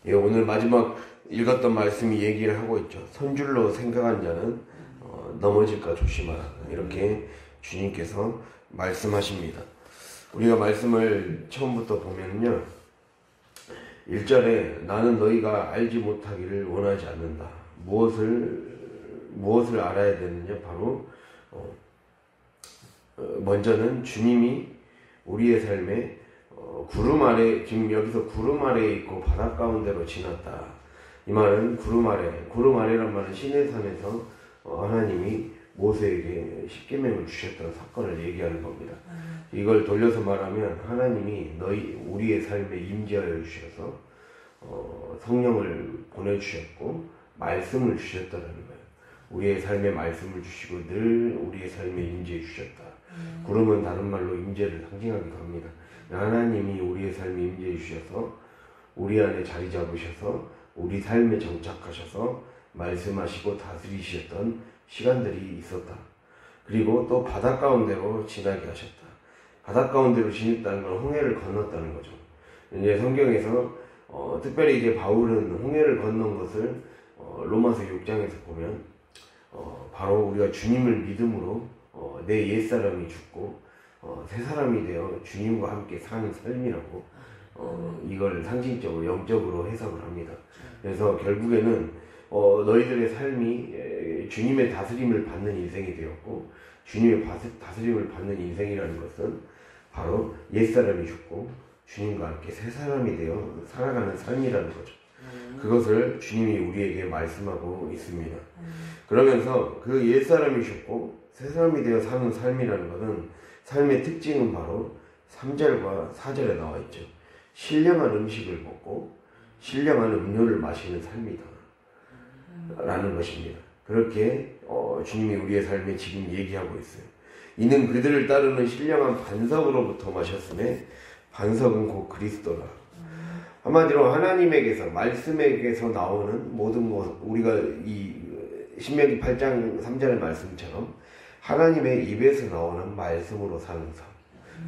예, 오늘 마지막 읽었던 말씀이 얘기를 하고 있죠. 선줄로 생각한 자는 넘어질까 조심하라. 이렇게 주님께서 말씀하십니다. 우리가 말씀을 처음부터 보면요. 1절에 나는 너희가 알지 못하기를 원하지 않는다. 무엇을 알아야 되느냐? 바로 먼저는 주님이 우리의 삶에 구름 아래, 지금 여기서 구름 아래에 있고 바닷 가운데로 지났다. 이 말은 구름 아래란 말은 시내산에서 하나님이 모세에게 십계명을 주셨던 사건을 얘기하는 겁니다. 이걸 돌려서 말하면 하나님이 우리의 삶에 임재하여 주셔서 성령을 보내주셨고 말씀을 주셨다는 거예요. 우리의 삶에 말씀을 주시고 늘 우리의 삶에 임재해 주셨다. 구름은 다른 말로 임재를 상징하기도 합니다. 하나님이 우리의 삶에 임재해 주셔서 우리 안에 자리 잡으셔서 우리 삶에 정착하셔서 말씀하시고 다스리셨던 시간들이 있었다. 그리고 또 바닷 가운데로 지나게 하셨다. 바닷 가운데로 지냈다는 건 홍해를 건넜다는 거죠. 이제 성경에서 특별히 이제 바울은 홍해를 건넌 것을 로마서 6장에서 보면 바로 우리가 주님을 믿음으로 내 옛사람이 죽고 새 사람이 되어 주님과 함께 사는 삶이라고 이걸 상징적으로 영적으로 해석을 합니다. 그래서 결국에는 너희들의 삶이 주님의 다스림을 받는 인생이 되었고 주님의 다스림을 받는 인생이라는 것은 바로 옛사람이 죽고 주님과 함께 새 사람이 되어 살아가는 삶이라는 거죠. 그것을 주님이 우리에게 말씀하고 있습니다. 그러면서 그 옛사람이 죽고 새 사람이 되어 사는 삶이라는 것은 삶의 특징은 바로 3절과 4절에 나와 있죠. 신령한 음식을 먹고 신령한 음료를 마시는 삶이다 라는 것입니다. 그렇게 주님이 우리의 삶에 지금 얘기하고 있어요. 이는 그들을 따르는 신령한 반석으로부터 마셨음에 반석은 곧 그리스도라. 한마디로 하나님에게서 말씀에게서 나오는 모든 것, 우리가 이 신명기 8장 3절의 말씀처럼 하나님의 입에서 나오는 말씀으로 사는 삶.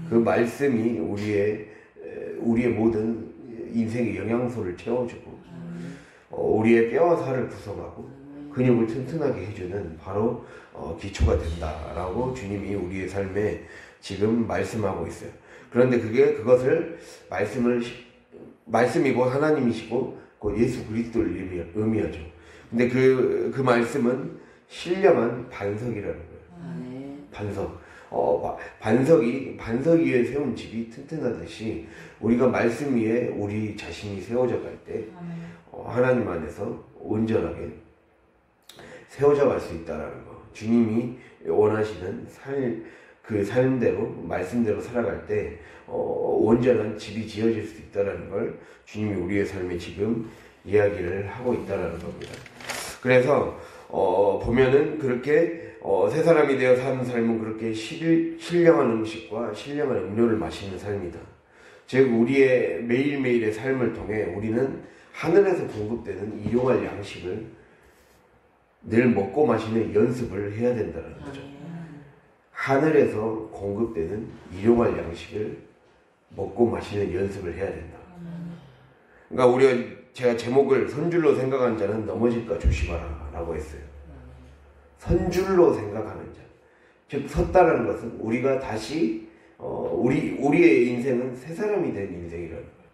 그 말씀이 우리의 모든 인생의 영양소를 채워주고 우리의 뼈와 살을 구성하고 근육을 튼튼하게 해주는 바로 기초가 된다라고 주님이 우리의 삶에 지금 말씀하고 있어요. 그런데 그것을 말씀이고 하나님이시고 곧 예수 그리스도를 의미하죠. 근데 그 말씀은 신령한 반석이라는 거예요. 반석. 반석 위에 세운 집이 튼튼하듯이 우리가 말씀 위에 우리 자신이 세워져 갈 때 하나님 안에서 온전하게 세워져 갈 수 있다라는 거. 주님이 원하시는 그 삶대로 말씀대로 살아갈 때 온전한 집이 지어질 수 있다라는 걸 주님이 우리의 삶에 지금 이야기를 하고 있다라는 겁니다. 그래서 보면은 그렇게 새 사람이 되어 사는 삶은 그렇게 신령한 음식과 신령한 음료를 마시는 삶이다. 즉 우리의 매일매일의 삶을 통해 우리는 하늘에서 공급되는 일용할 양식을 늘 먹고 마시는 연습을 해야 된다는 거죠. 하늘에서 공급되는 일용할 양식을 먹고 마시는 연습을 해야 된다. 그러니까 제가 제목을 선줄로 생각한 자는 넘어질까 조심하라 라고 했어요. 선줄로 생각하는 자. 즉 섰다라는 것은 우리가 다시 우리의 인생은 새 사람이 된 인생이라는 거예요.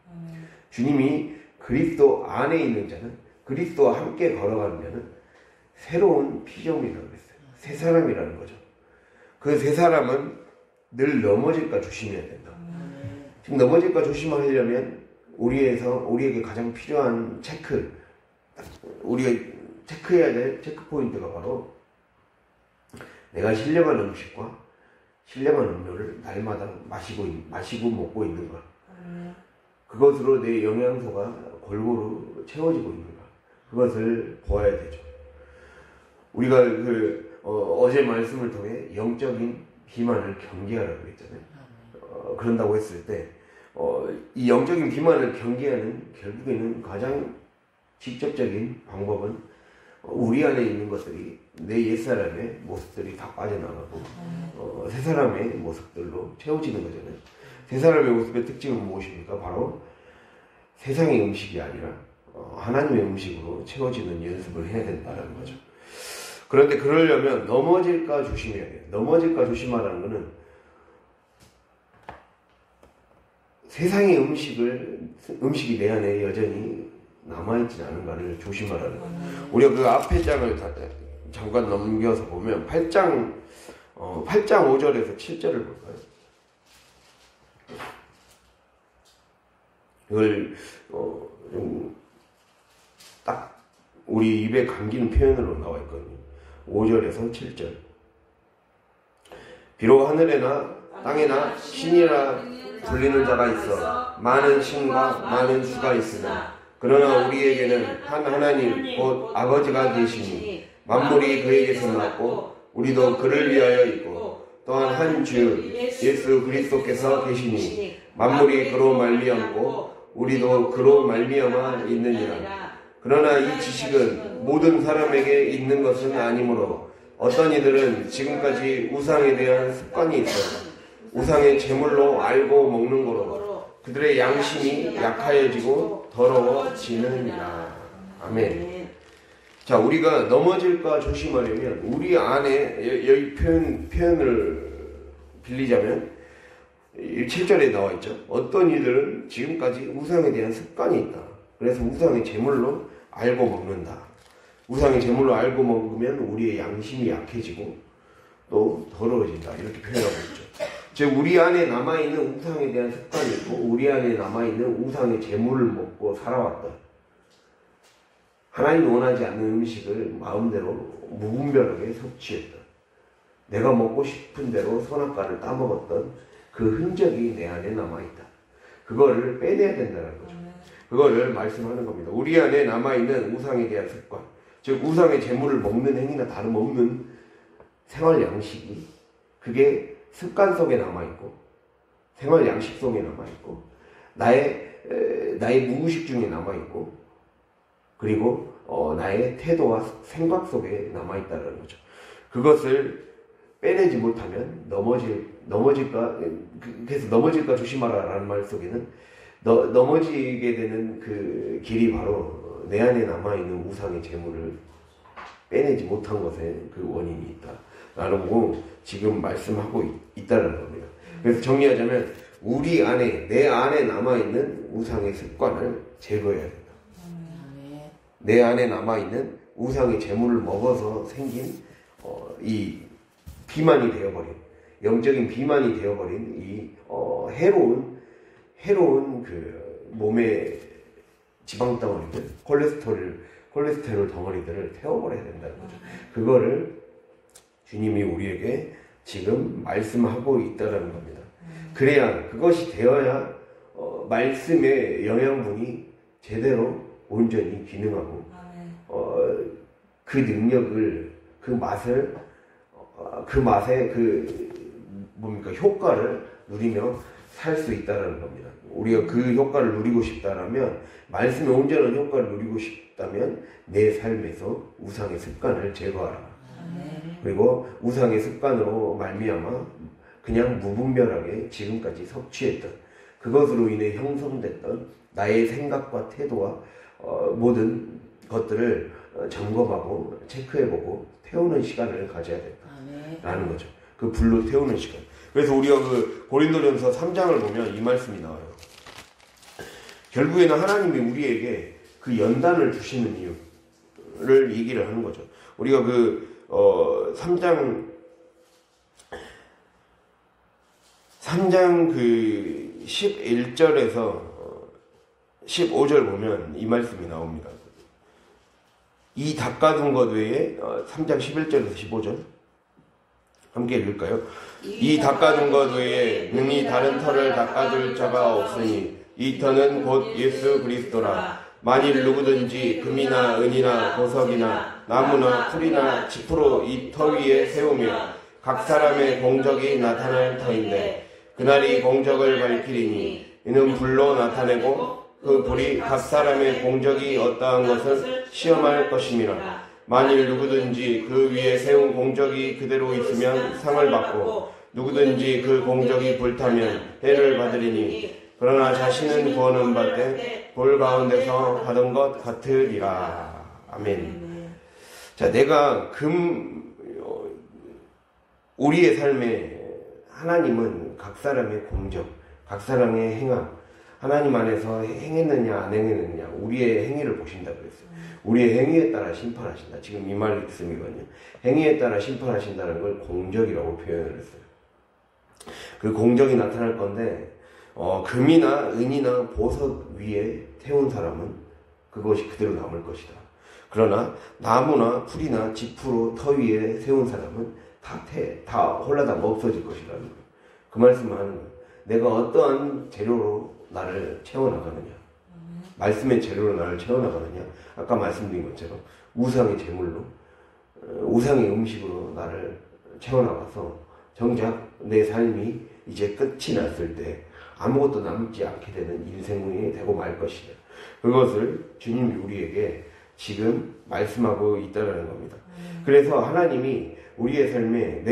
주님이 그리스도 안에 있는 자는 그리스도와 함께 걸어가는 자는 새로운 피조물이라고 했어요. 새 사람이라는 거죠. 그 새 사람은 늘 넘어질까 조심해야 된다. 지금 넘어질까 조심하려면 우리에게 가장 필요한 우리가 체크해야 될 체크 포인트가 바로 내가 신령한 음식과 신령한 음료를 날마다 마시고 먹고 있는 것. 그것으로 내 영양소가 골고루 채워지고 있는 것. 그것을 보아야 되죠. 우리가 어제 말씀을 통해 영적인 비만을 경계하라고 했잖아요. 그런다고 했을 때 이 영적인 비만을 경계하는 결국에는 가장 직접적인 방법은 우리 안에 있는 것들이 내 옛사람의 모습들이 다 빠져나가고 새 사람의 모습들로 채워지는 거잖아요. 새 사람의 모습의 특징은 무엇입니까? 바로 세상의 음식이 아니라 하나님의 음식으로 채워지는 연습을 해야 된다는 거죠. 그런데 그러려면 넘어질까 조심해야 돼요. 넘어질까 조심하라는 거는 세상의 음식이 내 안에 여전히 남아있지 않은가를 조심하라는 거예요. 우리가 그 앞에 장을 잠깐 넘겨서 보면 8장 5절에서 7절을 볼까요? 이걸 딱 우리 입에 감기는 표현으로 나와 있거든요. 5절에서 7절. 비록 하늘에나 땅에나 신이라 불리는 자가 있어 많은 신과 많은 수가 있으나 그러나 우리에게는 한 하나님 곧 아버지가 계시니 만물이 그에게서 났고 우리도 그를 위하여 있고 또한 한 주 예수 그리스도께서 계시니 만물이 그로 말미암고 우리도 그로 말미암아 있느니라. 그러나 이 지식은 모든 사람에게 있는 것은 아니므로 어떤 이들은 지금까지 우상에 대한 습관이 있어 우상의 제물로 알고 먹는 거로 그들의 양심이 약하여지고 더러워지느니라. 아멘. 자, 우리가 넘어질까 조심하려면 우리 안에 여기 표현을 빌리자면 7절에 나와 있죠. 어떤 이들은 지금까지 우상에 대한 습관이 있다. 그래서 우상의 제물로 알고 먹는다. 우상의 제물로 알고 먹으면 우리의 양심이 약해지고 또 더러워진다. 이렇게 표현하고 있죠. 즉 우리 안에 남아있는 우상에 대한 습관이 있고 우리 안에 남아있는 우상의 제물을 먹고 살아왔다. 하나님이 원하지 않는 음식을 마음대로 무분별하게 섭취했다. 내가 먹고 싶은 대로 선악과를 따먹었던 그 흔적이 내 안에 남아있다. 그거를 빼내야 된다는 거죠. 그거를 말씀하는 겁니다. 우리 안에 남아있는 우상에 대한 습관, 즉 우상의 제물을 먹는 행위나 다름없는 생활 양식이 그게 습관 속에 남아있고 생활 양식 속에 남아있고 나의 무의식 중에 남아있고 그리고 나의 태도와 생각 속에 남아있다는 거죠. 그것을 빼내지 못하면 그래서 넘어질까 조심하라라는 말 속에는 넘어지게 되는 그 길이 바로 내 안에 남아있는 우상의 재물을 빼내지 못한 것에 그 원인이 있다라고 지금 말씀하고 있다는 겁니다. 그래서 정리하자면 내 안에 남아있는 우상의 습관을 제거해야 된다. 내 안에 남아있는 우상의 재물을 먹어서 생긴 이 비만이 되어버린 영적인 비만이 되어버린 이 해로운 그 몸의 지방 덩어리들, 콜레스테롤 덩어리들을 태워버려야 된다는 거죠. 그거를 주님이 우리에게 지금 말씀하고 있다는 겁니다. 그래야 그것이 되어야 말씀의 영양분이 제대로 온전히 기능하고 그 능력을 그 맛의 효과를 누리며 살 수 있다는 겁니다. 우리가 그 효과를 누리고 싶다면 말씀의 온전한 효과를 누리고 싶다면 내 삶에서 우상의 습관을 제거하라. 그리고 우상의 습관으로 말미암아 그냥 무분별하게 지금까지 섭취했던 그것으로 인해 형성됐던 나의 생각과 태도와 모든 것들을 점검하고 체크해보고 태우는 시간을 가져야 된다라는 거죠. 그 불로 태우는 시간. 그래서 우리가 그 고린도전서 3장을 보면 이 말씀이 나와요. 결국에는 하나님이 우리에게 그 연단을 주시는 이유를 얘기를 하는 거죠. 우리가 3장 11절에서 15절 보면 이 말씀이 나옵니다. 이 닦아둔 것 외에 3장 11절에서 15절 함께 읽을까요? 이 닦아둔 것 외에 능히 다른 터를 닦아둘 자가 없으니 이 터는 곧 예수 그리스도라. 만일 누구든지 금이나 은이나 보석이나 나무나 풀이나 짚으로 이 터 위에 세우며 각 사람의 공적이 나타날 터인데 그날이 공적을 밝히리니 이는 불로 나타내고 그 불이 각 사람의 공적이 어떠한 것을 시험할 것임이라. 만일 누구든지 그 위에 세운 공적이 그대로 있으면 상을 받고 누구든지 그 공적이 불타면 해를 받으리니 그러나 자신은 구원은 받되 불 가운데서 하던 것 같으리라. 아멘. 자, 내가 우리의 삶에 하나님은 각 사람의 공적, 각 사람의 행함, 하나님 안에서 행했느냐 안 행했느냐 우리의 행위를 보신다 그랬어요. 우리의 행위에 따라 심판하신다. 지금 이 말씀이거든요. 행위에 따라 심판하신다는 걸 공적이라고 표현을 했어요. 그 공적이 나타날 건데 금이나 은이나 보석 위에 태운 사람은 그것이 그대로 남을 것이다. 그러나 나무나 풀이나 지푸로 터 위에 세운 사람은 다 홀라당 없어질 것이라는 거예요. 그 말씀을 하는 거예요. 내가 어떠한 재료로 나를 채워나가느냐, 말씀의 재료로 나를 채워나가느냐, 아까 말씀드린 것처럼 우상의 제물로, 우상의 음식으로 나를 채워나가서 정작 내 삶이 이제 끝이 났을 때 아무것도 남지 않게 되는 인생이 되고 말 것이냐, 그것을 주님이 우리에게 지금 말씀하고 있다는 겁니다. 그래서 하나님이 우리의 삶에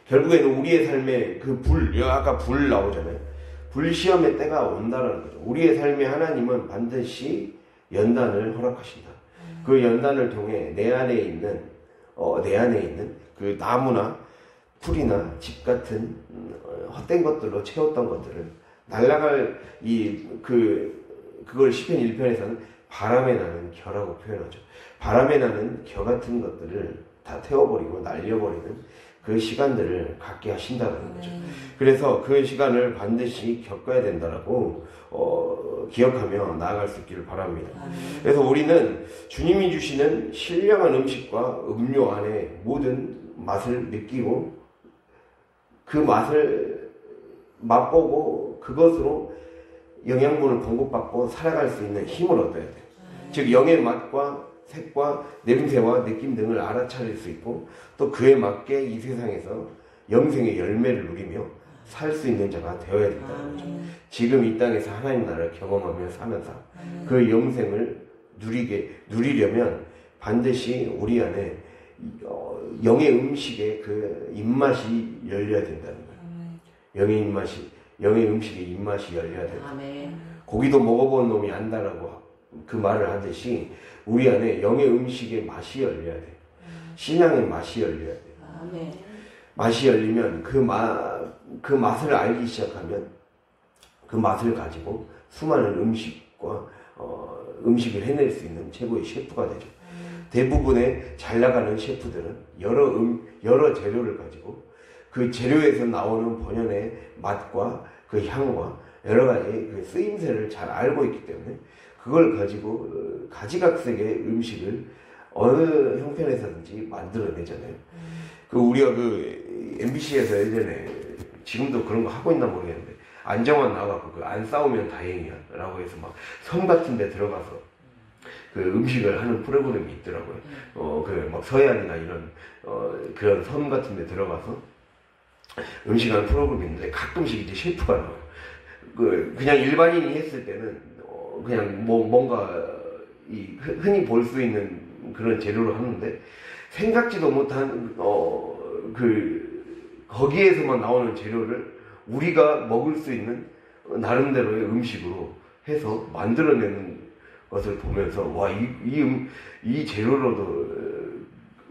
결국에는 우리의 삶에 그 아까 불 나오잖아요. 불 시험의 때가 온다는 거죠. 우리의 삶에 하나님은 반드시 연단을 허락하신다. 그 연단을 통해 내 안에 있는 그 나무나 풀이나 집 같은 헛된 것들로 채웠던 것들을 날아갈 그걸 시편 1편에서는 바람에 나는 겨라고 표현하죠. 바람에 나는 겨 같은 것들을 다 태워버리고 날려버리는 그 시간들을 갖게 하신다는 거죠. 그래서 그 시간을 반드시 겪어야 된다라고 기억하며 나아갈 수 있기를 바랍니다. 그래서 우리는 주님이 주시는 신령한 음식과 음료 안에 모든 맛을 느끼고 그 맛을 맛보고 그것으로 영양분을 공급받고 살아갈 수 있는 힘을 얻어야 돼요. 즉 영의 맛과 색과 냄새와 느낌 등을 알아차릴 수 있고 또 그에 맞게 이 세상에서 영생의 열매를 누리며 살 수 있는 자가 되어야 된다는 거죠. 지금 이 땅에서 하나님 나라를 경험하며 사는 삶, 그 영생을 누리려면 반드시 우리 안에 영의 음식의 그 입맛이 열려야 된다는 거예요. 영의 음식의 입맛이 열려야 된다. 고기도 먹어본 놈이 안다라고 그 말을 하듯이 우리 안에 영의 음식의 맛이 열려야 돼. 신앙의 맛이 열려야 돼. 맛이 열리면 그 맛을 알기 시작하면 그 맛을 가지고 수많은 음식을 해낼 수 있는 최고의 셰프가 되죠. 대부분의 잘 나가는 셰프들은 여러 재료를 가지고 그 재료에서 나오는 본연의 맛과 그 향과 여러 가지 그 쓰임새를 잘 알고 있기 때문에 그걸 가지고 가지각색의 음식을 어느 형편에서든지 만들어내잖아요. 우리가 MBC에서 예전에 지금도 그런 거 하고 있나 모르겠는데 안정환 나와갖고 안 싸우면 다행이야 라고 해서 막 섬 같은 데 들어가서 그 음식을 하는 프로그램이 있더라고요. 막 서해안이나 이런 그런 섬 같은 데 들어가서 음식하는 프로그램이 있는데 가끔씩 이제 셰프가 나와요. 그냥 일반인이 했을 때는 그냥 뭔가 흔히 볼 수 있는 그런 재료로 하는데 생각지도 못한 거기에서만 나오는 재료를 우리가 먹을 수 있는 나름대로의 음식으로 해서 만들어내는 것을 보면서 와, 이 재료로도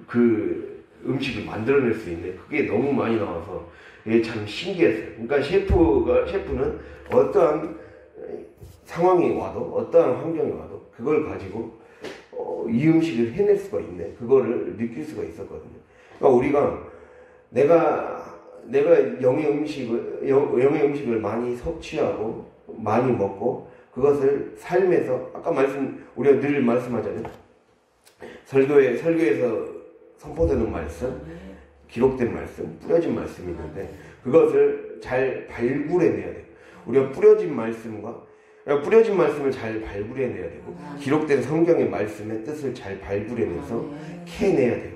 그 음식을 만들어낼 수 있네. 그게 너무 많이 나와서 이게 참 신기했어요. 그러니까 셰프는 어떠한 상황이 와도 어떠한 환경이 와도 그걸 가지고 이 음식을 해낼 수가 있네. 그거를 느낄 수가 있었거든요. 그러니까 우리가 내가 영의 음식을 많이 섭취하고 많이 먹고 그것을 삶에서 우리가 늘 말씀하잖아요. 설교에서 선포되는 말씀, 기록된 말씀, 뿌려진 말씀이 있는데 그것을 잘 발굴해내야 돼요. 우리가 뿌려진 말씀을 잘 발굴해내야 되고 기록된 성경의 말씀의 뜻을 잘 발굴해내서 캐내야 돼요.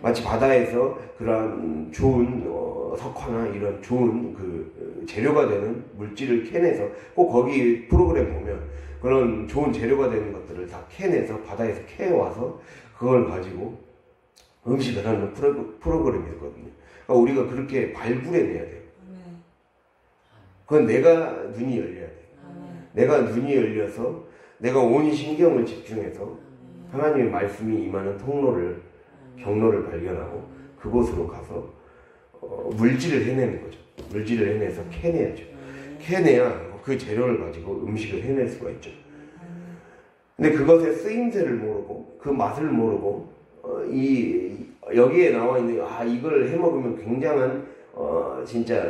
마치 바다에서 그러한 좋은 석화나 이런 좋은 그 재료가 되는 물질을 캐내서 꼭 거기 프로그램 보면 그런 좋은 재료가 되는 것들을 다 캐내서 바다에서 캐와서 그걸 가지고 음식을 하는 프로그램이었거든요. 그러니까 우리가 그렇게 발굴해내야 돼요. 그건 내가 눈이 열려야 돼요. 내가 눈이 열려서 내가 온 신경을 집중해서 하나님의 말씀이 임하는 경로를 발견하고 그곳으로 가서 물질을 해내는 거죠. 물질을 해내서 캐내야죠. 캐내야 그 재료를 가지고 음식을 해낼 수가 있죠. 근데 그것의 쓰임새를 모르고 그 맛을 모르고 여기에 나와 있는 이걸 해먹으면 굉장한 진짜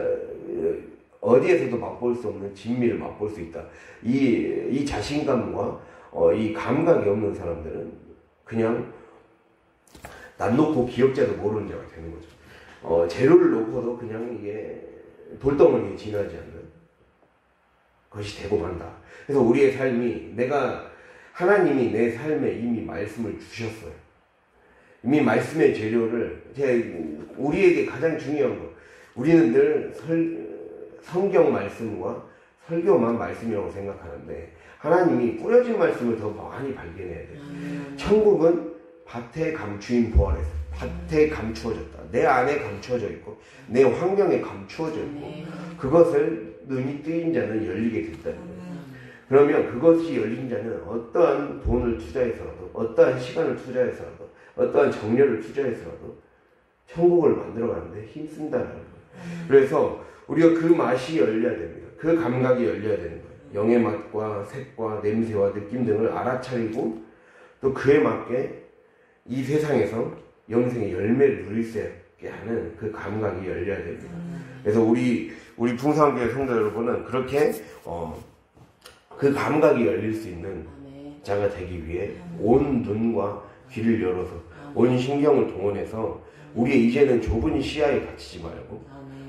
어디에서도 맛볼 수 없는 진미를 맛볼 수 있다. 이 자신감과 이 감각이 없는 사람들은 그냥 난 놓고 기억자도 모르는 자가 되는 거죠. 재료를 놓고도 그냥 이게 돌덩어리에 지나지 않는 것이 되고 만다. 그래서 우리의 삶이 하나님이 내 삶에 이미 말씀을 주셨어요. 이미 말씀의 재료를 우리에게 가장 중요한 거 우리는 늘 성경 말씀과 설교만 말씀이라고 생각하는데 하나님이 뿌려진 말씀을 더 많이 발견해야 돼요. 천국은 밭에 감추인 보아래서 밭에 감추어졌다. 내 안에 감추어져 있고 내 환경에 감추어져 있고 그것을 눈이 뜨인 자는 열리게 됐다는 거예요. 그러면 그것이 열린 자는 어떠한 돈을 투자해서라도 어떠한 시간을 투자해서라도 어떠한 정열을 투자해서라도 천국을 만들어가는데 힘쓴다는 거예요. 그래서 우리가 그 맛이 열려야 됩니다. 그 감각이 열려야 되는 거예요. 영의 맛과 색과 냄새와 느낌 등을 알아차리고 또 그에 맞게 이 세상에서 영생의 열매를 누릴 수 있게 하는 그 감각이 열려야 됩니다. 그래서 우리 풍성교회 성도 여러분은 그렇게 그 감각이 열릴 수 있는 자가 되기 위해 온 눈과 귀를 열어서 온 신경을 동원해서 우리의 이제는 좁은 시야에 갇히지 말고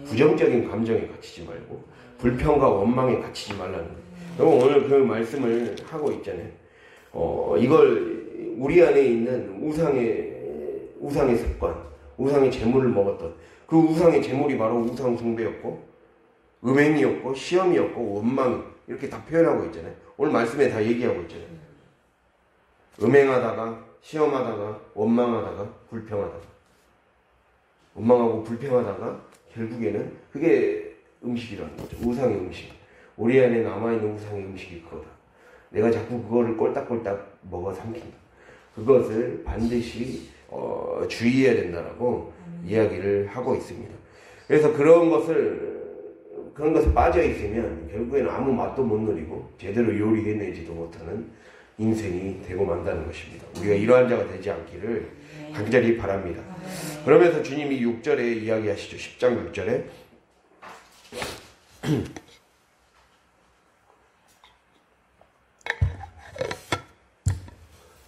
부정적인 감정에 갇히지 말고 불평과 원망에 갇히지 말라는 거예요. 여러분 오늘 그 말씀을 하고 있잖아요. 이걸 우리 안에 있는 우상의 습관, 우상의 재물을 먹었던 그 우상의 재물이 바로 우상 숭배였고 음행이었고 시험이었고 원망 이렇게 다 표현하고 있잖아요. 오늘 말씀에 다 얘기하고 있잖아요. 음행하다가 시험하다가 원망하다가 불평하다가 원망하고 불평하다가 결국에는 그게 음식이라는 거죠. 우상의 음식. 우리 안에 남아있는 우상의 음식이 그거다. 내가 자꾸 그거를 꼴딱꼴딱 먹어 삼킨다. 그것을 반드시 주의해야 된다라고 이야기를 하고 있습니다. 그래서 그런 것을 빠져 있으면 결국에는 아무 맛도 못 누리고 제대로 요리해내지도 못하는 인생이 되고 만다는 것입니다. 우리가 이러한 자가 되지 않기를 간절히 바랍니다. 그러면서 주님이 6절에 이야기하시죠. 10장 6절에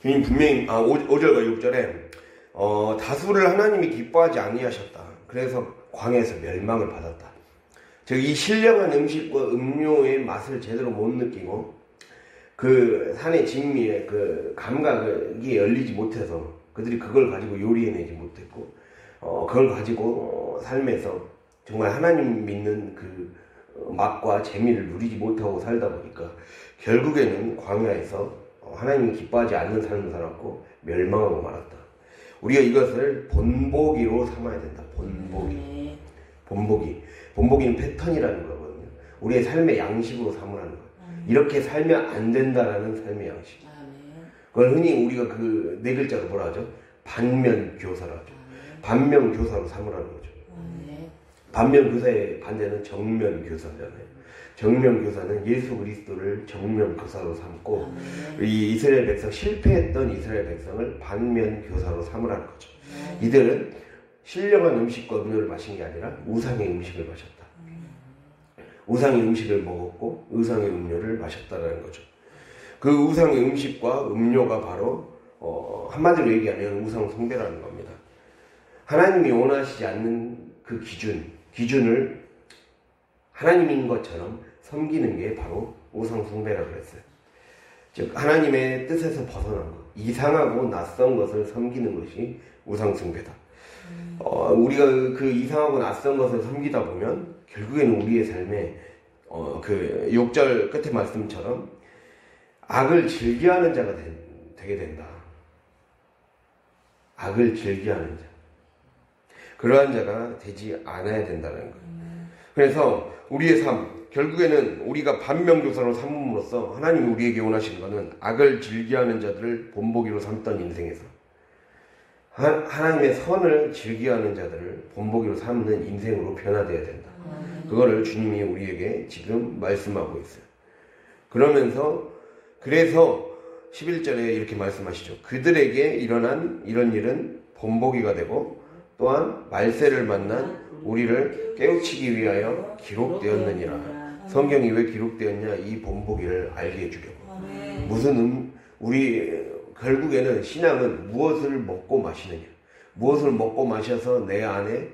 주님 분명히 5절과 6절에 다수를 하나님이 기뻐하지 아니하셨다. 그래서 광야에서 멸망을 받았다. 즉 이 신령한 음식과 음료의 맛을 제대로 못 느끼고 그 산의 진미의 그 감각이 열리지 못해서 그들이 그걸 가지고 요리해내지 못했고 그걸 가지고 삶에서 정말 하나님 믿는 그 맛과 재미를 누리지 못하고 살다 보니까 결국에는 광야에서 하나님이 기뻐하지 않는 삶을 살았고 멸망하고 말았다. 우리가 이것을 본보기로 삼아야 된다. 본보기는 패턴이라는 거거든요. 우리의 삶의 양식으로 삼으라는 거예요. 이렇게 살면 안 된다라는 삶의 양식. 그걸 흔히 우리가 그 네 글자로 뭐라 하죠? 반면교사라 하죠. 반면교사로 삼으라는 거죠. 반면교사의 반대는 정면교사잖아요. 정면교사는 예수 그리스도를 정면교사로 삼고 이 이스라엘 백성 실패했던 이스라엘 백성을 반면교사로 삼으라는 거죠. 이들은 신령한 음식과 음료를 마신 게 아니라 우상의 음식을 마셨다. 우상의 음식을 먹었고 우상의 음료를 마셨다라는 거죠. 그 우상의 음식과 음료가 바로 한마디로 얘기하면 우상 숭배라는 겁니다. 하나님이 원하시지 않는 그 기준을 하나님인 것처럼 섬기는 게 바로 우상 숭배라고 했어요. 즉 하나님의 뜻에서 벗어난 것, 이상하고 낯선 것을 섬기는 것이 우상 숭배다. 우리가 그 이상하고 낯선 것을 섬기다 보면 결국에는 우리의 삶에 그 6절 끝의 말씀처럼 악을 즐겨하는 자가 되게 된다. 악을 즐겨하는 자. 그러한 자가 되지 않아야 된다는 거예요. 그래서 우리의 삶, 결국에는 우리가 반면교사로 삼음으로써 하나님이 우리에게 원하시는 것은 악을 즐겨하는 자들을 본보기로 삼던 인생에서 하나님의 선을 즐겨하는 자들을 본보기로 삼는 인생으로 변화되어야 된다. 그거를 주님이 우리에게 지금 말씀하고 있어요. 그래서 11절에 이렇게 말씀하시죠. 그들에게 일어난 이런 일은 본보기가 되고 또한 말세를 만난 우리를 깨우치기 위하여 기록되었느니라. 성경이 왜 기록되었냐? 이 본보기를 알게 해주려고. 결국에는 신앙은 무엇을 먹고 마시느냐. 무엇을 먹고 마셔서 내 안에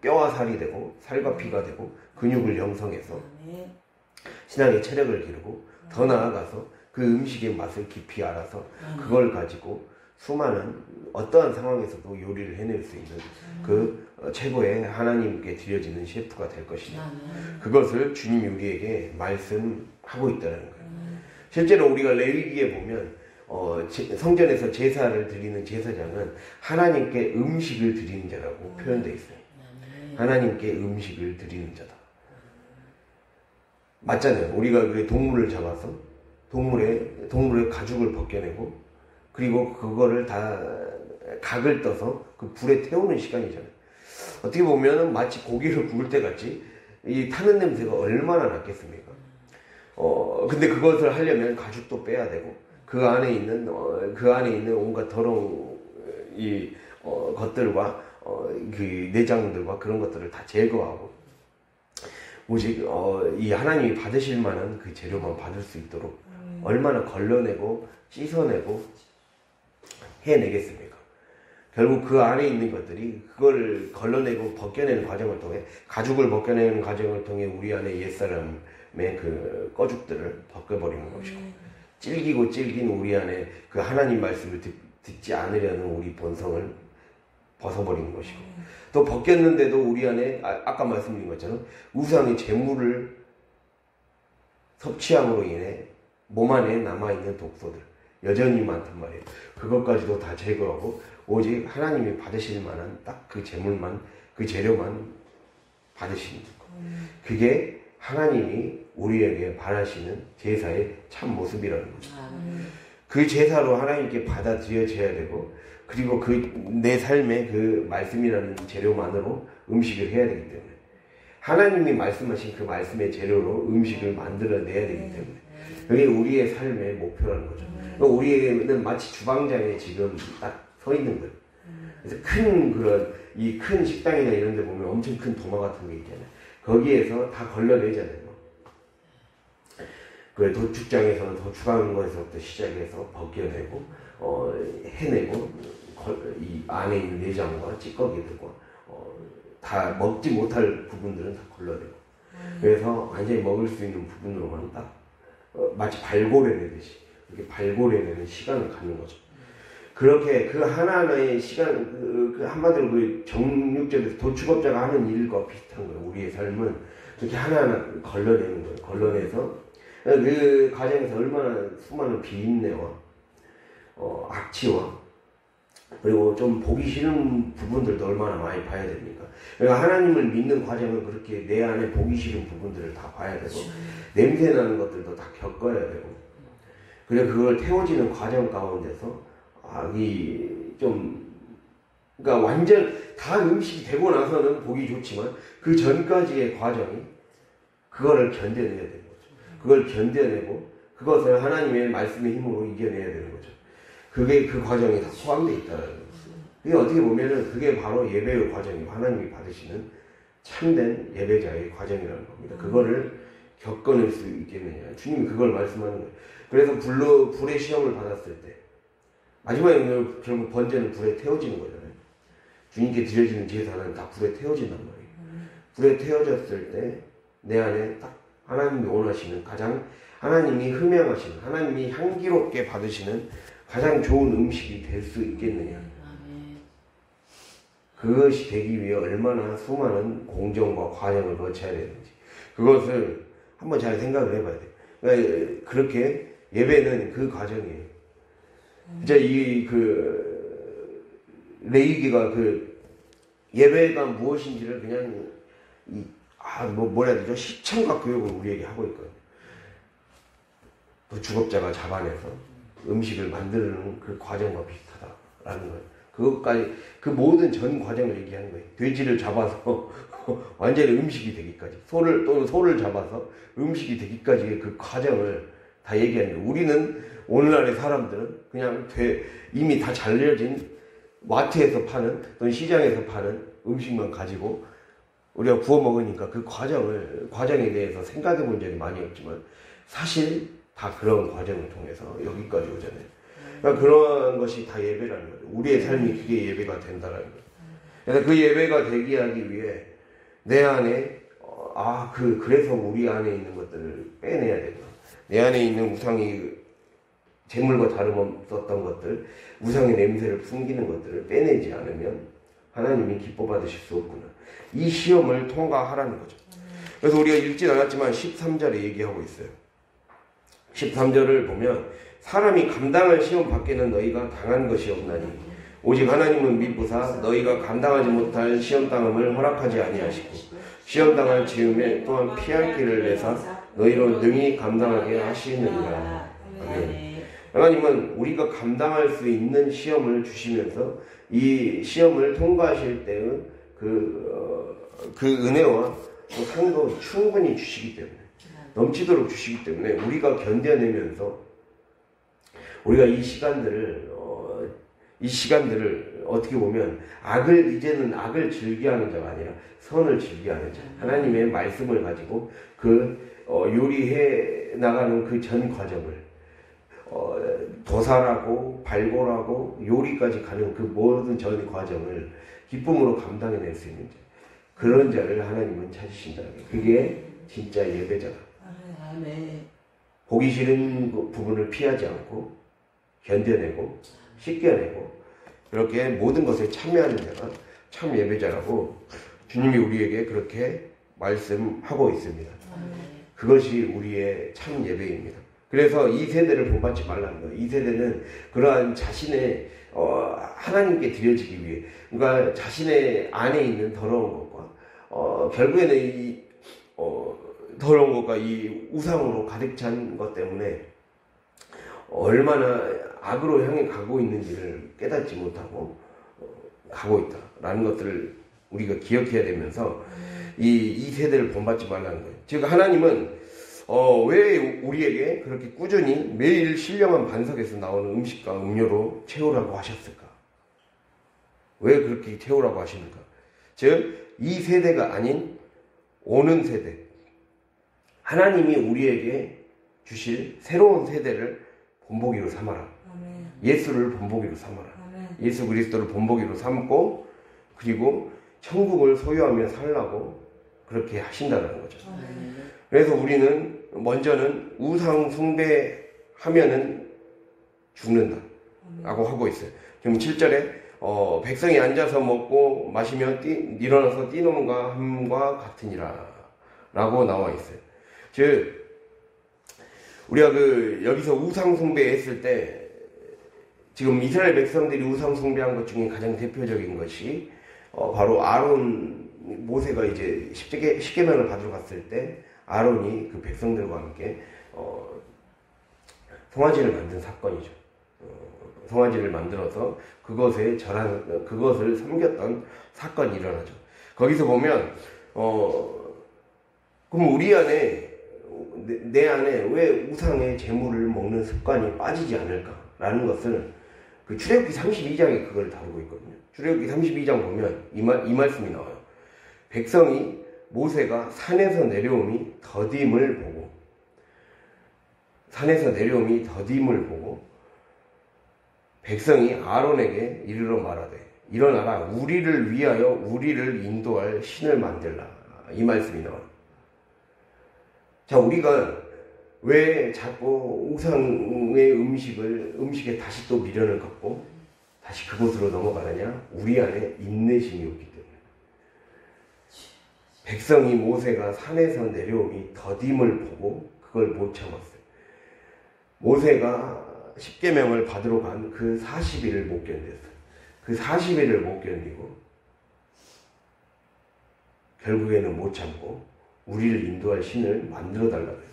뼈와 살이 되고 살과 피가 되고 근육을 형성해서 신앙의 체력을 기르고 더 나아가서 그 음식의 맛을 깊이 알아서 그걸 가지고 수많은 어떠한 상황에서도 요리를 해낼 수 있는 그 최고의 하나님께 드려지는 셰프가 될 것이다. 그것을 주님이 우리에게 말씀하고 있다는 거예요. 실제로 우리가 레위기에 보면 성전에서 제사를 드리는 제사장은 하나님께 음식을 드리는 자라고 표현되어 있어요. 하나님께 음식을 드리는 자다. 맞잖아요. 우리가 동물을 잡아서 동물의 가죽을 벗겨내고 그리고 그거를 다 각을 떠서 그 불에 태우는 시간이잖아요. 어떻게 보면 마치 고기를 구울 때 같이 이 타는 냄새가 얼마나 났겠습니까? 근데 그것을 하려면 가죽도 빼야 되고 그 안에 있는 온갖 더러운 것들과 그 내장들과 그런 것들을 다 제거하고 오직 이 하나님이 받으실 만한 그 재료만 받을 수 있도록 얼마나 걸러내고 씻어내고 해내겠습니까? 결국 그 안에 있는 것들이 그걸 걸러내고 벗겨내는 과정을 통해 가죽을 벗겨내는 과정을 통해 우리 안에 옛사람의 그 꺼죽들을 벗겨버리는 것이고 찔기고 찔긴 우리 안에 그 하나님 말씀을 듣지 않으려는 우리 본성을 벗어버리는 것이고 또 벗겼는데도 우리 안에 아까 말씀드린 것처럼 우상의 재물을 섭취함으로 인해 몸 안에 남아있는 독소들 여전히 많단 말이에요. 그것까지도 다 제거하고 오직 하나님이 받으실 만한 딱 그 재물만 그 재료만 받으시는 것. 그게 하나님이 우리에게 바라시는 제사의 참 모습이라는 거죠. 그 제사로 하나님께 받아들여져야 되고 그리고 내 삶의 그 말씀이라는 재료만으로 음식을 해야 되기 때문에 하나님이 말씀하신 그 말씀의 재료로 음식을 만들어내야 되기 때문에 그게 우리의 삶의 목표라는 거죠. 우리에게는 마치 주방장에 지금 딱 서 있는 거예요. 그래서 큰 식당이나 이런 데 보면 엄청 큰 도마 같은 게 있잖아요. 거기에서 다 걸러내잖아요. 그 도축장에서는 도축하는 것에서부터 시작해서 벗겨내고 해내고 이 안에 있는 내장과 찌꺼기들과 다 먹지 못할 부분들은 다 걸러내고 그래서 완전히 먹을 수 있는 부분으로만 딱 마치 발골해내듯이 이렇게 발골해내는 시간을 갖는 거죠. 그렇게 그 하나하나의 시간 그 한마디로 그 정육점에서 도축업자가 하는 일과 비슷한 거예요. 우리의 삶은 이렇게 하나하나 걸러내는 거예요. 걸러내서 그 과정에서 얼마나 수많은 비린내와 악취와 그리고 좀 보기 싫은 부분들도 얼마나 많이 봐야 됩니까? 그러니까 하나님을 믿는 과정은 그렇게 내 안에 보기 싫은 부분들을 다 봐야 되고 냄새 나는 것들도 다 겪어야 되고 그리고 그걸 태워지는 과정 가운데서 그러니까 완전 다 음식이 되고 나서는 보기 좋지만 그 전까지의 과정이 그거를 견뎌내야 되는 거죠. 그걸 견뎌내고 그것을 하나님의 말씀의 힘으로 이겨내야 되는 거죠. 그게 그 과정이 다 포함되어 있다는 거죠. 그게 어떻게 보면은 그게 바로 예배의 과정이고 하나님이 받으시는 참된 예배자의 과정이라는 겁니다. 그거를 겪어낼 수 있겠느냐. 주님이 그걸 말씀하는 거예요. 그래서 불의 시험을 받았을 때 마지막에 결국 번제는 불에 태워지는 거잖아요. 주님께 드려지는 제사는 다 불에 태워진단 말이에요. 불에 태워졌을 때 내 안에 딱 하나님이 원하시는 가장 하나님이 흠양하시는 하나님이 향기롭게 받으시는 가장 좋은 음식이 될 수 있겠느냐. 그것이 되기 위해 얼마나 수많은 공정과 과정을 거쳐야 되는지 그것을 한번 잘 생각을 해봐야 돼요. 그러니까 그렇게 예배는 그 과정이에요. 진짜 레위기가 예배가 무엇인지를 그냥 뭐라 해야 되죠? 시청각 교육을 우리에게 하고 있거든요. 그 주급자가 잡아내서 음식을 만드는 그 과정과 비슷하다라는 거예요. 그것까지, 그 모든 전 과정을 얘기하는 거예요. 돼지를 잡아서 완전히 음식이 되기까지, 소를 잡아서 음식이 되기까지의 그 과정을 다 얘기하는 거예요. 우리는 오늘날의 사람들은 그냥 이미 다 잘려진 마트에서 파는 또는 시장에서 파는 음식만 가지고 우리가 구워 먹으니까 그 과정에 대해서 생각해 본 적이 많이 없지만 사실 다 그런 과정을 통해서 여기까지 오잖아요. 그러니까 그런 것이 다 예배라는 거죠. 우리의 삶이 그게 예배가 된다는 거예요. 그래서 그 예배가 되게 하기 위해 내 안에 그래서 우리 안에 있는 것들을 빼내야 된다. 내 안에 있는 우상이 재물과 다름없었던 것들, 우상의 냄새를 풍기는 것들을 빼내지 않으면 하나님이 기뻐 받으실 수 없구나. 이 시험을 통과하라는 거죠. 그래서 우리가 읽진 않았지만 13절에 얘기하고 있어요. 13절을 보면 사람이 감당할 시험 밖에는 너희가 당한 것이 없나니 오직 하나님은 미쁘사 너희가 감당하지 못할 시험 당함을 허락하지 아니하시고 시험 당할 즈음에 또한 피할 길을 내사 너희로 능히 감당하게 하시느니라. 아멘. 하나님은 우리가 감당할 수 있는 시험을 주시면서 이 시험을 통과하실 때의 그 은혜와 그 상도 충분히 주시기 때문에, 넘치도록 주시기 때문에 우리가 견뎌내면서 우리가 이 시간들을 어떻게 보면 이제는 악을 즐겨하는 자가 아니라 선을 즐겨하는 자, 하나님의 말씀을 가지고 요리해 나가는 그 전 과정을 도살하고 발골하고 요리까지 가는 그 모든 전 과정을 기쁨으로 감당해낼 수 있는 자, 그런 자를 하나님은 찾으신다는 거예요. 그게 진짜 예배자다. 아멘. 보기 싫은 부분을 피하지 않고 견뎌내고 씻겨내고 그렇게 모든 것에 참여하는 자가 참 예배자라고 주님이 우리에게 그렇게 말씀하고 있습니다. 그것이 우리의 참 예배입니다. 그래서 이 세대를 본받지 말라는 거예요. 이 세대는 그러한 자신의 하나님께 드려지기 위해, 그러니까 자신의 안에 있는 더러운 것과 결국에는 이 더러운 것과 이 우상으로 가득 찬 것 때문에 얼마나 악으로 향해 가고 있는지를 깨닫지 못하고 가고 있다라는 것들을 우리가 기억해야 되면서 이 세대를 본받지 말라는 거예요. 즉 하나님은 왜 우리에게 그렇게 꾸준히 매일 신령한 반석에서 나오는 음식과 음료로 채우라고 하셨을까? 왜 그렇게 채우라고 하십니까? 즉 이 세대가 아닌 오는 세대, 하나님이 우리에게 주실 새로운 세대를 본보기로 삼아라. 아멘. 예수를 본보기로 삼아라. 아멘. 예수 그리스도를 본보기로 삼고 그리고 천국을 소유하며 살라고 그렇게 하신다는 거죠. 아멘. 그래서 우리는 먼저는 우상 숭배하면은 죽는다 라고 하고 있어요. 지금 7절에 백성이 앉아서 먹고 마시며 일어나서 뛰노는가 함과 같으니라 라고 나와 있어요. 즉 우리가 여기서 우상 숭배했을 때 지금 이스라엘 백성들이 우상 숭배한 것 중에 가장 대표적인 것이 바로 모세가 이제 십계명을 받으러 갔을 때 아론이 그 백성들과 함께 송아지를 만든 사건이죠. 송아지를 만들어서 그것을 섬겼던 사건이 일어나죠. 거기서 보면 그럼 우리 안에 내 안에 왜 우상의 재물을 먹는 습관이 빠지지 않을까라는 것을 그 출애굽기 32장에 그걸 다루고 있거든요. 출애굽기 32장 보면 이 말씀이 나와요. 모세가 산에서 내려옴이 더딤을 보고 백성이 아론에게 이르러 말하되 일어나라 우리를 위하여 우리를 인도할 신을 만들라. 이 말씀이 나와요. 자, 우리가 왜 자꾸 우상의 음식에 다시 또 미련을 갖고 다시 그곳으로 넘어가느냐? 우리 안에 인내심이 없기 때문에. 백성이 모세가 산에서 내려오니 더딤을 보고 그걸 못 참았어요. 모세가 십계명을 받으러 간 그 40일을 못 견뎠어요. 그 40일을 못 견디고 결국에는 못 참고 우리를 인도할 신을 만들어 달라고 했어요.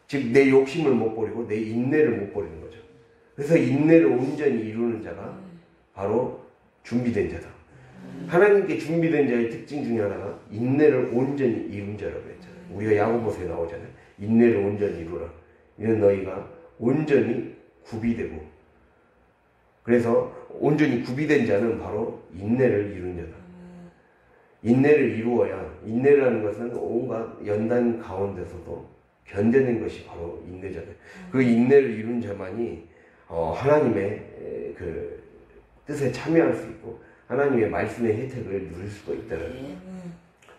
즉 내 욕심을 못 버리고 내 인내를 못 버리는 거죠. 그래서 인내를 온전히 이루는 자가 바로 준비된 자다. 하나님께 준비된 자의 특징 중에 하나가 인내를 온전히 이룬 자라고 했잖아요. 우리가 야고보서에 나오잖아요. 인내를 온전히 이루라. 이는 너희가 온전히 구비되고, 그래서 온전히 구비된 자는 바로 인내를 이룬 자다. 인내를 이루어야, 인내라는 것은 온갖 연단 가운데서도 견뎌낸 것이 바로 인내잖아요. 그 인내를 이룬 자만이 하나님의 그 뜻에 참여할 수 있고 하나님의 말씀의 혜택을 누릴 수도 있다는 거예요.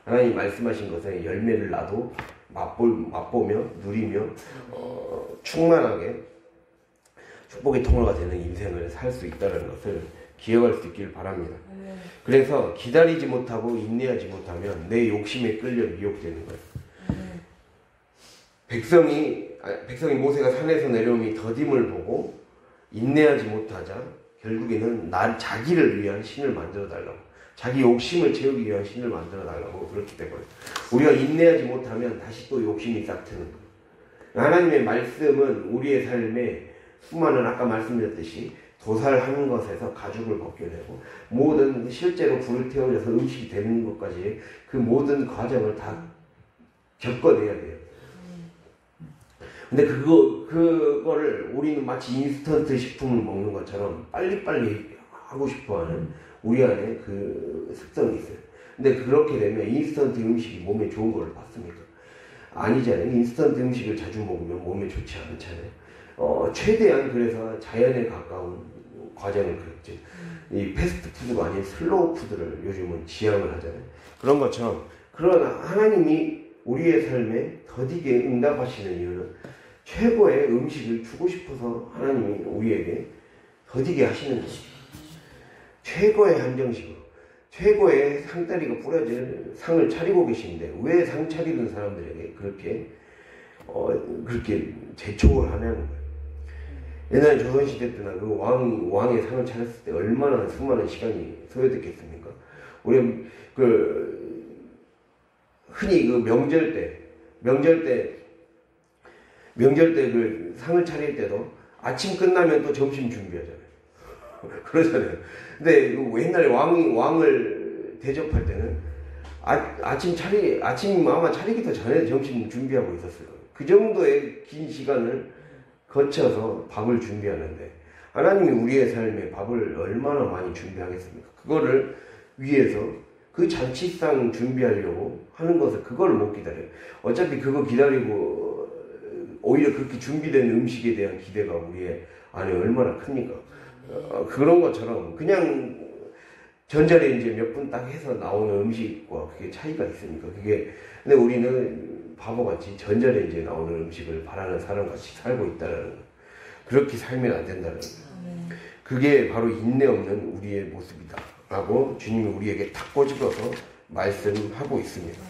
하나님이 말씀하신 것에 열매를 나도 맛보며 누리며 충만하게 축복의 통로가 되는 인생을 살 수 있다는 것을 기억할 수 있길 바랍니다. 그래서 기다리지 못하고 인내하지 못하면 내 욕심에 끌려 미혹되는 거예요. 백성이 모세가 산에서 내려오니 더딤을 보고 인내하지 못하자 결국에는 자기를 위한 신을 만들어 달라고, 자기 욕심을 채우기 위한 신을 만들어 달라고 그렇기 때문에 우리가 인내하지 못하면 다시 또 욕심이 싹 트는 거예요. 하나님의 말씀은 우리의 삶에 수많은, 아까 말씀드렸듯이 도살하는 것에서 가죽을 벗겨내고 모든 실제로 불을 태워져서 음식이 되는 것까지 그 모든 과정을 다 겪어내야 돼요. 근데 그거를 우리는 마치 인스턴트 식품을 먹는 것처럼 빨리빨리 하고 싶어하는 우리 안에 그 습성이 있어요. 근데 그렇게 되면 인스턴트 음식이 몸에 좋은 걸 봤습니까? 아니잖아요. 인스턴트 음식을 자주 먹으면 몸에 좋지 않잖아요. 최대한 그래서 자연에 가까운 과정을 그랬죠. 이 패스트푸드가 아닌 슬로우 푸드를 요즘은 지향을 하잖아요. 그런 것처럼, 그러나 하나님이 우리의 삶에 더디게 응답하시는 이유는 최고의 음식을 주고 싶어서 하나님이 우리에게 더디게 하시는 거예요. 최고의 한정식으로, 최고의 상다리가 부러질 상을 차리고 계신데 왜 상 차리는 사람들에게 그렇게 재촉을 하냐는 거예요. 옛날 조선시대 때나 그 왕의 상을 차렸을 때 얼마나 수많은 시간이 소요됐겠습니까? 우리 흔히 그 명절 때 그 상을 차릴 때도 아침 끝나면 또 점심 준비하잖아요. 그러잖아요. 근데 옛날에 왕을 대접할 때는 아침 아마 차리기도 전에 점심 준비하고 있었을 거예요. 그 정도의 긴 시간을 거쳐서 밥을 준비하는데 하나님이 우리의 삶에 밥을 얼마나 많이 준비하겠습니까? 그거를 위해서 그 잔치상 준비하려고 하는 것을 그걸 못 기다려요. 어차피 그거 기다리고 오히려 그렇게 준비된 음식에 대한 기대가 우리의 안에 얼마나 큽니까? 그런 것처럼 그냥 전자레인지에 몇 분 딱 해서 나오는 음식과 그게 차이가 있으니까 근데 우리는 바보같이 전자레인지에 나오는 음식을 바라는 사람같이 살고 있다는 거. 그렇게 살면 안 된다는 거. 그게 바로 인내 없는 우리의 모습이다 라고 주님이 우리에게 탁 꼬집어서 말씀하고 있습니다.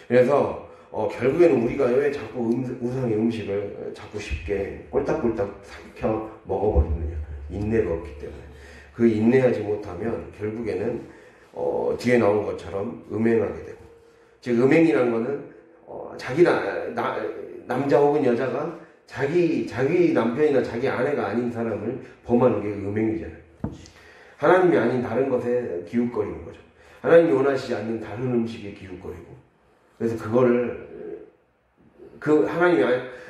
그래서 결국에는 우리가 왜 자꾸 우상의 음식을 자꾸 쉽게 꼴딱꼴딱 삼켜 먹어버리느냐, 인내가 없기 때문에. 그 인내하지 못하면 결국에는 뒤에 나온 것처럼 음행하게 되고, 즉 음행이라는 거는 남자 혹은 여자가 자기 남편이나 자기 아내가 아닌 사람을 범하는 게 음행이잖아요. 하나님이 아닌 다른 것에 기웃거리는 거죠. 하나님이 원하시지 않는 다른 음식에 기웃거리고, 그래서 그거를 하나님이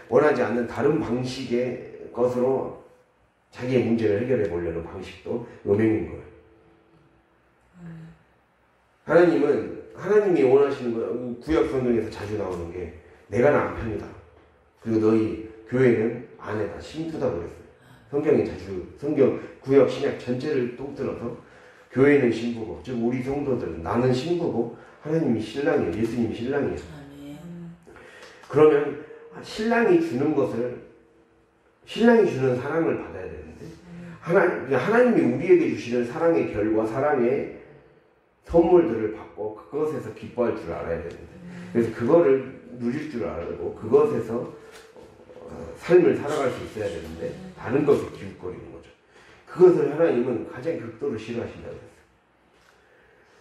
원하지 않는 다른 방식의 것으로 자기의 문제를 해결해 보려는 방식도 음행인 거예요. 하나님이 원하시는 거, 구약 성경에서 자주 나오는 게 내가 남편이다. 그리고 너희 교회는 아내다, 신부다 그랬어요. 성경 구약 신약 전체를 통틀어서 교회는 신부고, 즉 우리 성도들은 나는 신부고 하나님이 신랑이에요. 예수님이 신랑이에요. 그러면 신랑이 주는 사랑을 받아야 되는데 하나님이 우리에게 주시는 사랑의 결과, 사랑의 선물들을 받고 그것에서 기뻐할 줄 알아야 되는데, 그래서 그거를 누릴 줄 알고 그것에서 삶을 살아갈 수 있어야 되는데 다른 것에 기웃거리는 거죠. 그것을 하나님은 가장 극도로 싫어하신다고 했어요.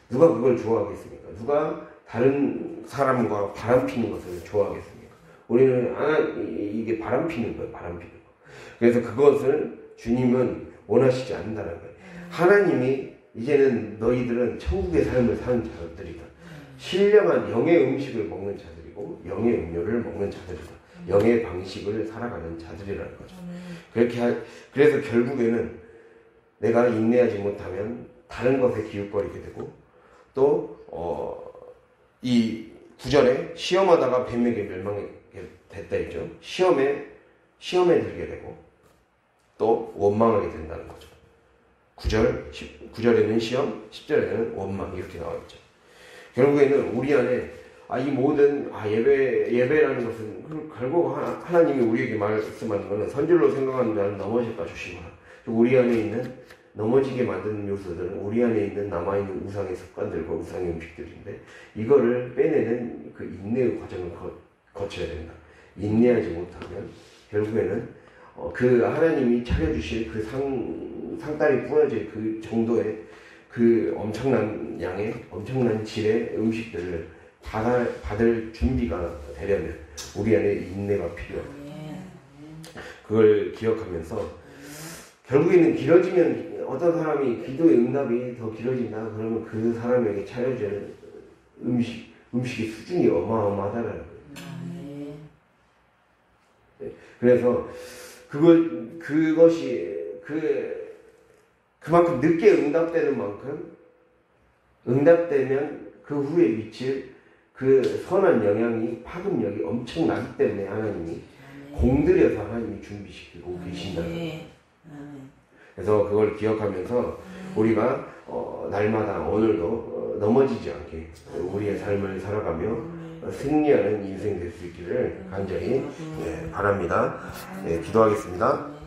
누가 그걸 좋아하겠습니까? 누가 다른 사람과 바람 피는 것을 좋아하겠습니까? 우리는 이게 바람 피는 거예요. 바람 피는 거. 그래서 그것을 주님은 원하시지 않는다는 거예요. 하나님이 이제는 너희들은 천국의 삶을 사는 자들이다. 신령한 영의 음식을 먹는 자들이고 영의 음료를 먹는 자들이다. 영의 방식을 살아가는 자들이라는 거죠. 그래서 결국에는 내가 인내하지 못하면 다른 것에 기웃거리게 되고 또 이 9절에 시험하다가 뱀에게 멸망하게 됐다 했죠. 시험에 들게 되고 또 원망하게 된다는 거죠. 9절에는 시험, 10절에는 원망 이렇게 나와 있죠. 결국에는 우리 안에 이 모든 예배라는 것은 결국 하나님이 우리에게 말씀하는 것은 선질로 생각하는 자는 넘어질까 조심하라. 우리 안에 있는 넘어지게 만드는 요소들은 우리 안에 있는 남아있는 우상의 습관들과 우상의 음식들인데 이거를 빼내는 그 인내의 과정을 거쳐야 된다. 인내하지 못하면 결국에는 그 하나님이 차려주실 그 상다리 부러질 그 정도의 그 엄청난 양의 엄청난 질의 음식들을 받을 준비가 되려면 우리 안에 인내가 필요합니다. 그걸 기억하면서 결국에는 길어지면 어떤 사람이 기도의 응답이 더 길어진다 그러면 그 사람에게 차려질 음식의 수준이 어마어마하다는 거예요. 그래서 그것이 그만큼 늦게 응답되는 만큼 응답되면 그 후에 미칠 그 선한 영향이 파급력이 엄청나기 때문에 하나님이 공들여서 하나님이 준비시키고 계신다는 거예요. 그래서 그걸 기억하면서 우리가 날마다 오늘도 넘어지지 않게 우리의 삶을 살아가며 승리하는 인생 될 수 있기를 간절히 바랍니다. 기도하겠습니다.